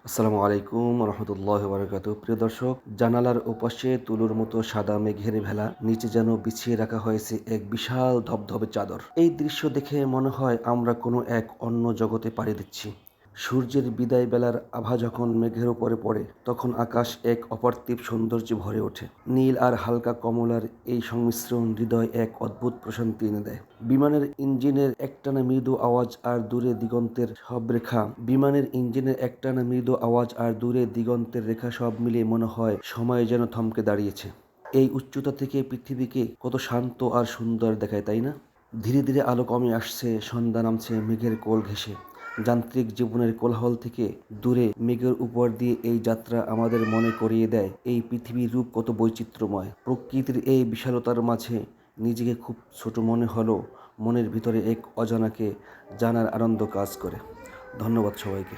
আসসালামু আলাইকুম রহমতুল্লাহ বারকাতু। প্রিয় দর্শক, জানালার ওপাশে তুলোর মতো সাদা মেঘের ভেলা, নিচে যেন বিছিয়ে রাখা হয়েছে এক বিশাল ধবধবে চাদর। এই দৃশ্য দেখে মনে হয় আমরা কোনো এক অন্য জগতে পাড়ি দিচ্ছি। সূর্যের বিদায় বেলার আভা যখন মেঘের উপরে পড়ে, তখন আকাশ এক অপার্থিব সৌন্দর্যে ভরে ওঠে। নীল আর হালকা কমলার এই সংমিশ্রণ হৃদয় এক অদ্ভুত প্রশান্তি এনে দেয়। বিমানের ইঞ্জিনের একটানা মৃদু আওয়াজ আর দূরে দিগন্তের রেখা সব মিলিয়ে মনে হয় সময় যেন থমকে দাঁড়িয়েছে। এই উচ্চতা থেকে পৃথিবীকে কত শান্ত আর সুন্দর দেখায়, তাই না? ধীরে ধীরে আলো কমে আসছে, সন্ধ্যা নামছে মেঘের কোল ঘেঁষে। যান্ত্রিক জীবনের কোলাহল থেকে দূরে মেঘের উপর দিয়ে এই যাত্রা আমাদের মনে করিয়ে দেয় এই পৃথিবীর রূপ কত বৈচিত্র্যময়। প্রকৃতির এই বিশালতার মাঝে নিজেকে খুব ছোট মনে হলেও মনের ভিতরে এক অজানাকে জানার আনন্দ কাজ করে। ধন্যবাদ সবাইকে।